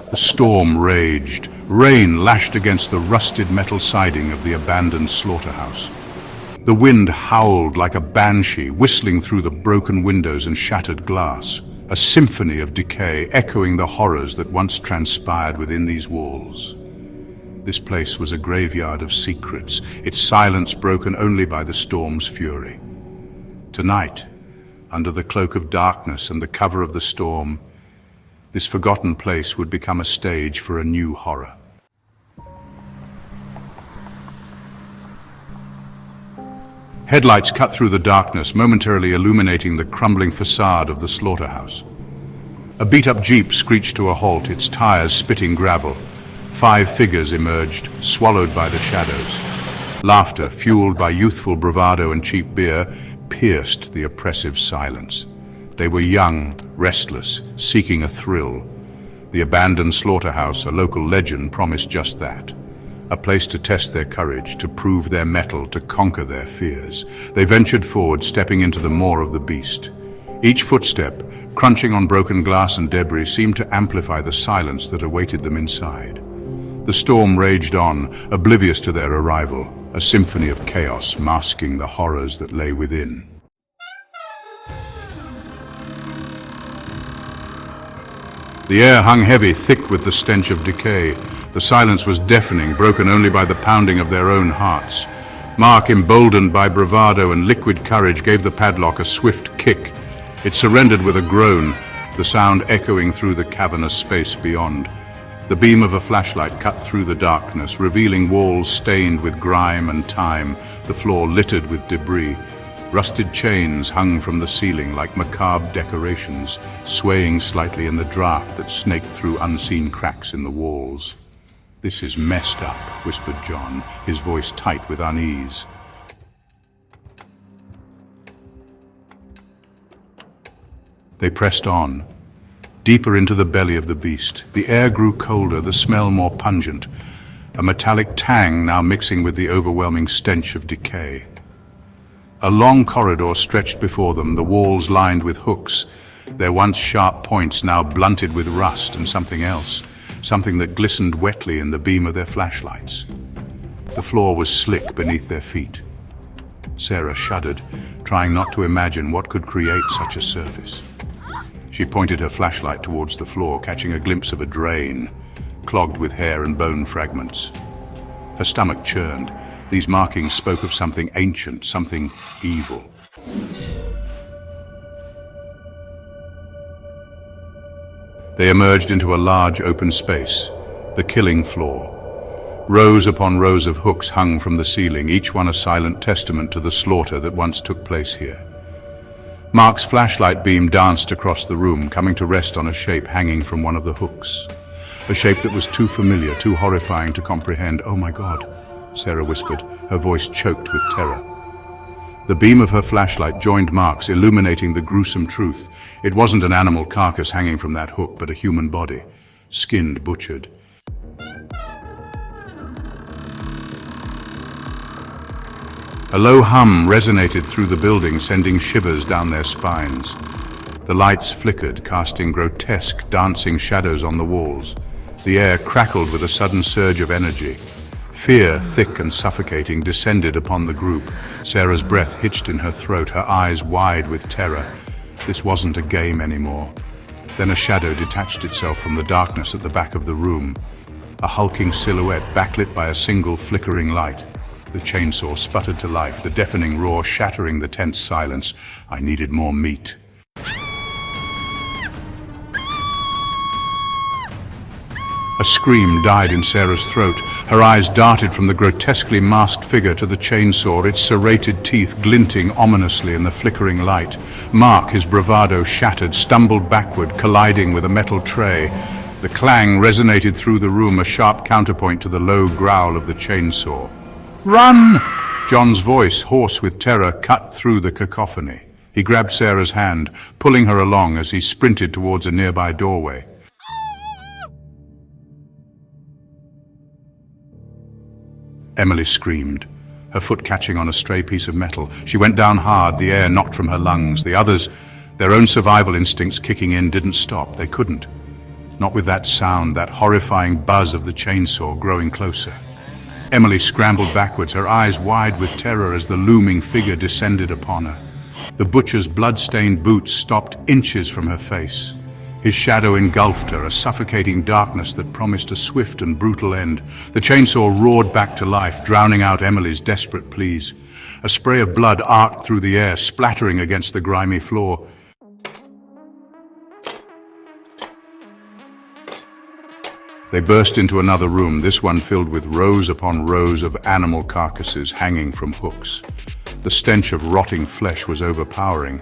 The storm raged. Rain lashed against the rusted metal siding of the abandoned slaughterhouse. The wind howled like a banshee, whistling through the broken windows and shattered glass, a symphony of decay echoing the horrors that once transpired within these walls. This place was a graveyard of secrets, its silence broken only by the storm's fury. Tonight, under the cloak of darkness and the cover of the storm, this forgotten place would become a stage for a new horror. Headlights cut through the darkness, momentarily illuminating the crumbling facade of the slaughterhouse. A beat-up Jeep screeched to a halt, its tires spitting gravel. 5 figures emerged, swallowed by the shadows. Laughter, fueled by youthful bravado and cheap beer, pierced the oppressive silence. They were young, restless, seeking a thrill. The abandoned slaughterhouse, a local legend, promised just that. A place to test their courage, to prove their mettle, to conquer their fears. They ventured forward, stepping into the maw of the beast. Each footstep, crunching on broken glass and debris, seemed to amplify the silence that awaited them inside. The storm raged on, oblivious to their arrival, a symphony of chaos masking the horrors that lay within. The air hung heavy, thick with the stench of decay. The silence was deafening, broken only by the pounding of their own hearts. Mark, emboldened by bravado and liquid courage, gave the padlock a swift kick. It surrendered with a groan, the sound echoing through the cavernous space beyond. The beam of a flashlight cut through the darkness, revealing walls stained with grime and time, the floor littered with debris. Rusted chains hung from the ceiling like macabre decorations, swaying slightly in the draft that snaked through unseen cracks in the walls. "This is messed up," whispered John, his voice tight with unease. They pressed on, deeper into the belly of the beast. The air grew colder, the smell more pungent, a metallic tang now mixing with the overwhelming stench of decay. A long corridor stretched before them, the walls lined with hooks, their once sharp points now blunted with rust and something else, something that glistened wetly in the beam of their flashlights. The floor was slick beneath their feet. Sarah shuddered, trying not to imagine what could create such a surface. She pointed her flashlight towards the floor, catching a glimpse of a drain, clogged with hair and bone fragments. Her stomach churned. These markings spoke of something ancient, something evil. They emerged into a large open space, the killing floor. Rows upon rows of hooks hung from the ceiling, each one a silent testament to the slaughter that once took place here. Mark's flashlight beam danced across the room, coming to rest on a shape hanging from one of the hooks. A shape that was too familiar, too horrifying to comprehend. "Oh my God," Sarah whispered, her voice choked with terror. The beam of her flashlight joined Mark's, illuminating the gruesome truth. It wasn't an animal carcass hanging from that hook, but a human body, skinned, butchered. A low hum resonated through the building, sending shivers down their spines. The lights flickered, casting grotesque, dancing shadows on the walls. The air crackled with a sudden surge of energy. Fear, thick and suffocating, descended upon the group. Sarah's breath hitched in her throat, her eyes wide with terror. This wasn't a game anymore. Then a shadow detached itself from the darkness at the back of the room. A hulking silhouette backlit by a single flickering light. The chainsaw sputtered to life, the deafening roar shattering the tense silence. I needed more meat. A scream died in Sarah's throat. Her eyes darted from the grotesquely masked figure to the chainsaw, its serrated teeth glinting ominously in the flickering light. Mark, his bravado shattered, stumbled backward, colliding with a metal tray. The clang resonated through the room, a sharp counterpoint to the low growl of the chainsaw. "Run!" John's voice, hoarse with terror, cut through the cacophony. He grabbed Sarah's hand, pulling her along as he sprinted towards a nearby doorway. Emily screamed, her foot catching on a stray piece of metal. She went down hard, the air knocked from her lungs. The others, their own survival instincts kicking in, didn't stop. They couldn't. Not with that sound, that horrifying buzz of the chainsaw growing closer. Emily scrambled backwards, her eyes wide with terror as the looming figure descended upon her. The butcher's blood-stained boots stopped inches from her face. His shadow engulfed her, a suffocating darkness that promised a swift and brutal end. The chainsaw roared back to life, drowning out Emily's desperate pleas. A spray of blood arced through the air, splattering against the grimy floor. They burst into another room, this one filled with rows upon rows of animal carcasses hanging from hooks. The stench of rotting flesh was overpowering,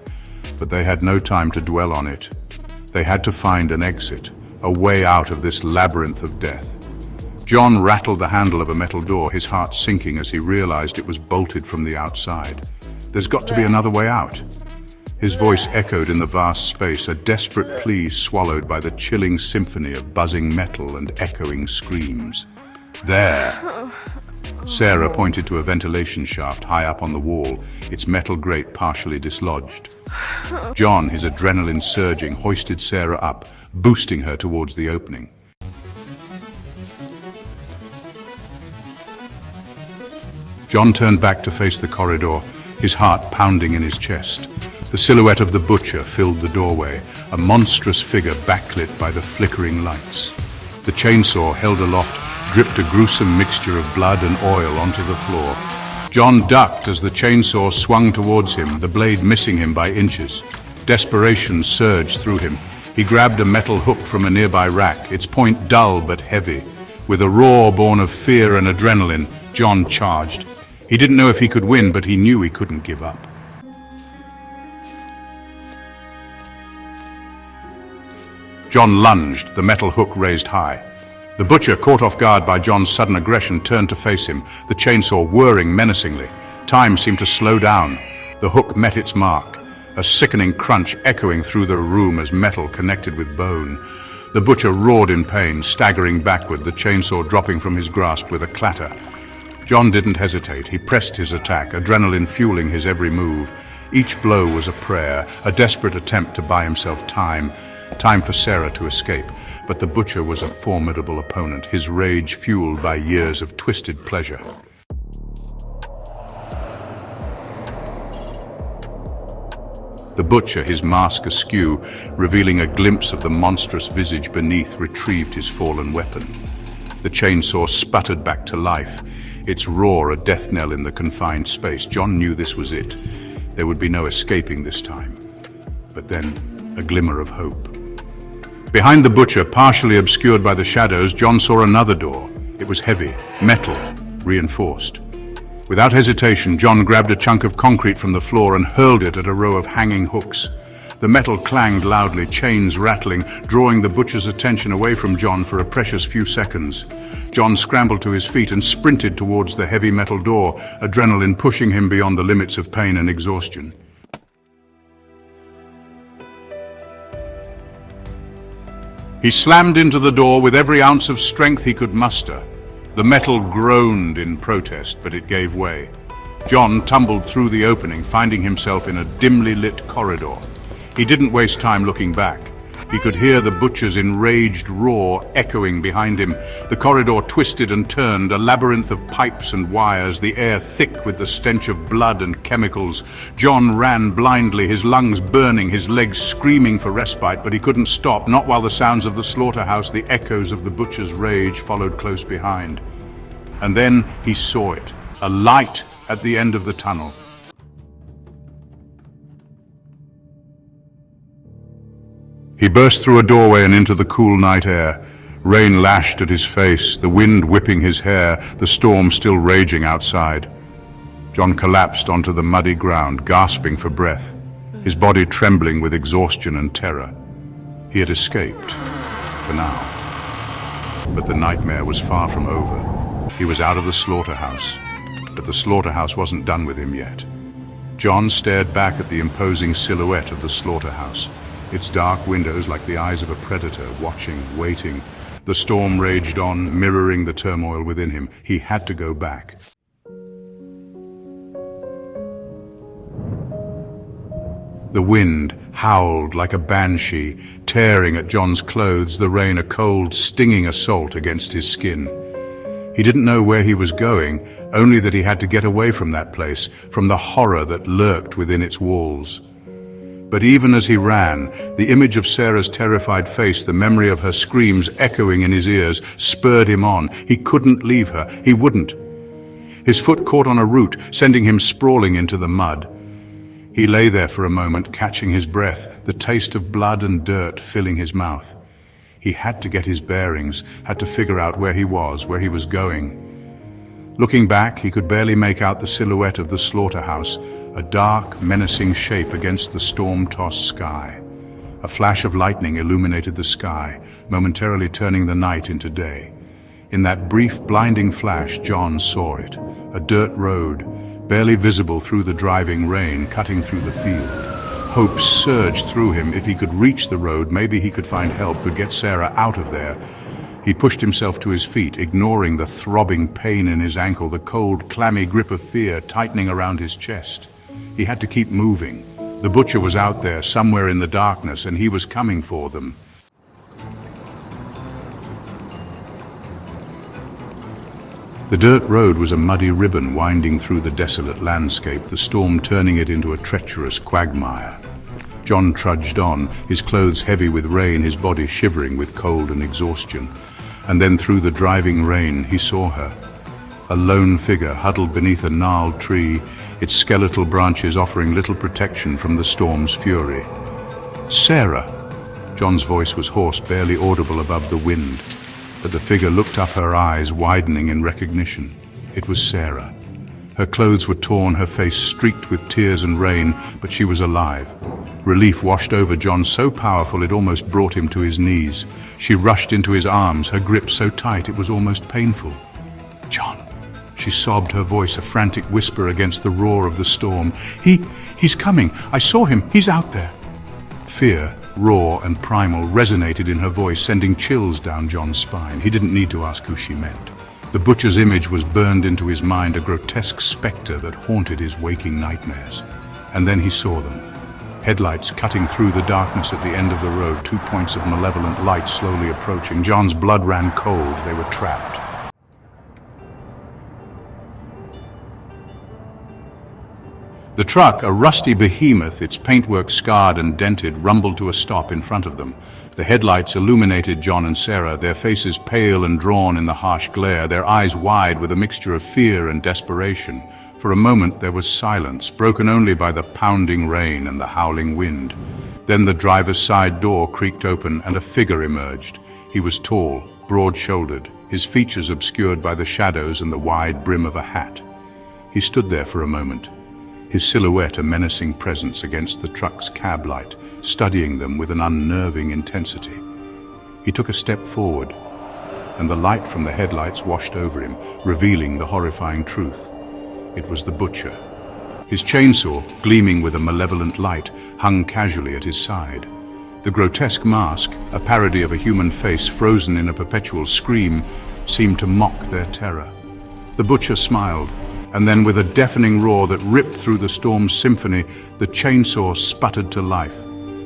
but they had no time to dwell on it. They had to find an exit, a way out of this labyrinth of death. John rattled the handle of a metal door, his heart sinking as he realized it was bolted from the outside. There's got to be another way out. His voice echoed in the vast space, a desperate plea swallowed by the chilling symphony of buzzing metal and echoing screams. There! Sarah pointed to a ventilation shaft high up on the wall, its metal grate partially dislodged. John, his adrenaline surging, hoisted Sarah up, boosting her towards the opening. John turned back to face the corridor, his heart pounding in his chest. The silhouette of the butcher filled the doorway, a monstrous figure backlit by the flickering lights. The chainsaw, held aloft, dripped a gruesome mixture of blood and oil onto the floor. John ducked as the chainsaw swung towards him, the blade missing him by inches. Desperation surged through him. He grabbed a metal hook from a nearby rack, its point dull but heavy. With a roar born of fear and adrenaline, John charged. He didn't know if he could win, but he knew he couldn't give up. John lunged, the metal hook raised high. The butcher, caught off guard by John's sudden aggression, turned to face him, the chainsaw whirring menacingly. Time seemed to slow down. The hook met its mark, a sickening crunch echoing through the room as metal connected with bone. The butcher roared in pain, staggering backward, the chainsaw dropping from his grasp with a clatter. John didn't hesitate. He pressed his attack, adrenaline fueling his every move. Each blow was a prayer, a desperate attempt to buy himself time. Time for Sarah to escape. But the butcher was a formidable opponent, his rage fueled by years of twisted pleasure. The butcher, his mask askew, revealing a glimpse of the monstrous visage beneath, retrieved his fallen weapon. The chainsaw sputtered back to life, its roar a death knell in the confined space. John knew this was it. There would be no escaping this time. But then, a glimmer of hope. Behind the butcher, partially obscured by the shadows, John saw another door. It was heavy, metal, reinforced. Without hesitation, John grabbed a chunk of concrete from the floor and hurled it at a row of hanging hooks. The metal clanged loudly, chains rattling, drawing the butcher's attention away from John for a precious few seconds. John scrambled to his feet and sprinted towards the heavy metal door, adrenaline pushing him beyond the limits of pain and exhaustion. He slammed into the door with every ounce of strength he could muster. The metal groaned in protest, but it gave way. John tumbled through the opening, finding himself in a dimly lit corridor. He didn't waste time looking back. He could hear the butcher's enraged roar echoing behind him. The corridor twisted and turned, a labyrinth of pipes and wires, the air thick with the stench of blood and chemicals. John ran blindly, his lungs burning, his legs screaming for respite, but he couldn't stop, not while the sounds of the slaughterhouse, the echoes of the butcher's rage, followed close behind. And then he saw it, a light at the end of the tunnel. He burst through a doorway and into the cool night air. Rain lashed at his face, the wind whipping his hair, the storm still raging outside. John collapsed onto the muddy ground, gasping for breath, his body trembling with exhaustion and terror. He had escaped, for now. But the nightmare was far from over. He was out of the slaughterhouse, but the slaughterhouse wasn't done with him yet. John stared back at the imposing silhouette of the slaughterhouse, its dark windows like the eyes of a predator, watching, waiting. The storm raged on, mirroring the turmoil within him. He had to go back. The wind howled like a banshee, tearing at John's clothes, the rain a cold, stinging assault against his skin. He didn't know where he was going, only that he had to get away from that place, from the horror that lurked within its walls. But even as he ran, the image of Sarah's terrified face, the memory of her screams echoing in his ears, spurred him on. He couldn't leave her. He wouldn't. His foot caught on a root, sending him sprawling into the mud. He lay there for a moment, catching his breath, the taste of blood and dirt filling his mouth. He had to get his bearings, had to figure out where he was going. Looking back, he could barely make out the silhouette of the slaughterhouse, a dark, menacing shape against the storm-tossed sky. A flash of lightning illuminated the sky, momentarily turning the night into day. In that brief, blinding flash, John saw it. A dirt road, barely visible through the driving rain, cutting through the field. Hope surged through him. If he could reach the road, maybe he could find help, could get Sarah out of there. He pushed himself to his feet, ignoring the throbbing pain in his ankle, the cold, clammy grip of fear tightening around his chest. He had to keep moving. The butcher was out there, somewhere in the darkness, and he was coming for them. The dirt road was a muddy ribbon winding through the desolate landscape, the storm turning it into a treacherous quagmire. John trudged on, his clothes heavy with rain, his body shivering with cold and exhaustion. And then through the driving rain, he saw her. A lone figure huddled beneath a gnarled tree, its skeletal branches offering little protection from the storm's fury. "Sarah!" John's voice was hoarse, barely audible above the wind. But the figure looked up, her eyes widening in recognition. It was Sarah. Her clothes were torn, her face streaked with tears and rain, but she was alive. Relief washed over John, so powerful it almost brought him to his knees. She rushed into his arms, her grip so tight it was almost painful. "John," she sobbed, her voice a frantic whisper against the roar of the storm. He's coming. I saw him. He's out there." Fear, raw and primal, resonated in her voice, sending chills down John's spine. He didn't need to ask who she meant. The butcher's image was burned into his mind, a grotesque specter that haunted his waking nightmares. And then he saw them. Headlights cutting through the darkness at the end of the road, 2 points of malevolent light slowly approaching. John's blood ran cold. They were trapped. The truck, a rusty behemoth, its paintwork scarred and dented, rumbled to a stop in front of them. The headlights illuminated John and Sarah, their faces pale and drawn in the harsh glare, their eyes wide with a mixture of fear and desperation. For a moment there was silence, broken only by the pounding rain and the howling wind. Then the driver's side door creaked open and a figure emerged. He was tall, broad-shouldered, his features obscured by the shadows and the wide brim of a hat. He stood there for a moment, his silhouette a menacing presence against the truck's cab light, studying them with an unnerving intensity. He took a step forward, and the light from the headlights washed over him, revealing the horrifying truth. It was the butcher. His chainsaw, gleaming with a malevolent light, hung casually at his side. The grotesque mask, a parody of a human face frozen in a perpetual scream, seemed to mock their terror. The butcher smiled, and then with a deafening roar that ripped through the storm's symphony, the chainsaw sputtered to life.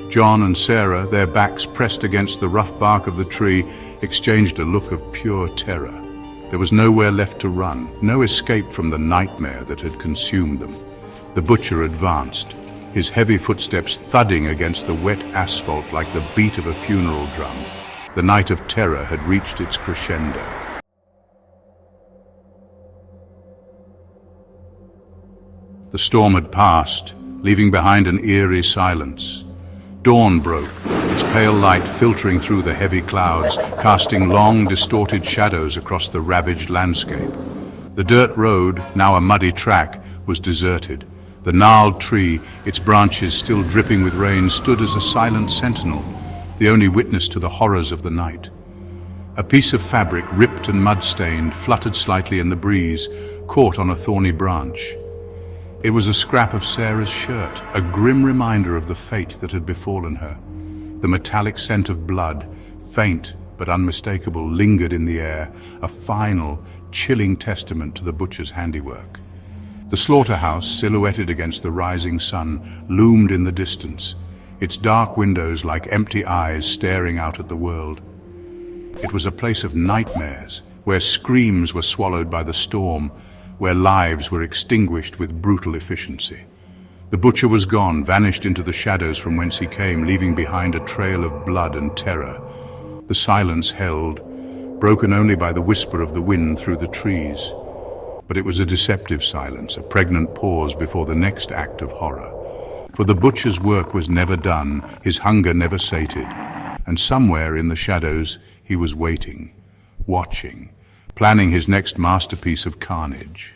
John and Sarah, their backs pressed against the rough bark of the tree, exchanged a look of pure terror. There was nowhere left to run, no escape from the nightmare that had consumed them. The butcher advanced, his heavy footsteps thudding against the wet asphalt like the beat of a funeral drum. The night of terror had reached its crescendo. The storm had passed, leaving behind an eerie silence. Dawn broke, its pale light filtering through the heavy clouds, casting long, distorted shadows across the ravaged landscape. The dirt road, now a muddy track, was deserted. The gnarled tree, its branches still dripping with rain, stood as a silent sentinel, the only witness to the horrors of the night. A piece of fabric, ripped and mud-stained, fluttered slightly in the breeze, caught on a thorny branch. It was a scrap of Sarah's shirt, a grim reminder of the fate that had befallen her. The metallic scent of blood, faint but unmistakable, lingered in the air, a final, chilling testament to the butcher's handiwork. The slaughterhouse, silhouetted against the rising sun, loomed in the distance, its dark windows like empty eyes staring out at the world. It was a place of nightmares, where screams were swallowed by the storm, where lives were extinguished with brutal efficiency. The butcher was gone, vanished into the shadows from whence he came, leaving behind a trail of blood and terror. The silence held, broken only by the whisper of the wind through the trees. But it was a deceptive silence, a pregnant pause before the next act of horror. For the butcher's work was never done, his hunger never sated, and somewhere in the shadows he was waiting, watching, planning his next masterpiece of carnage.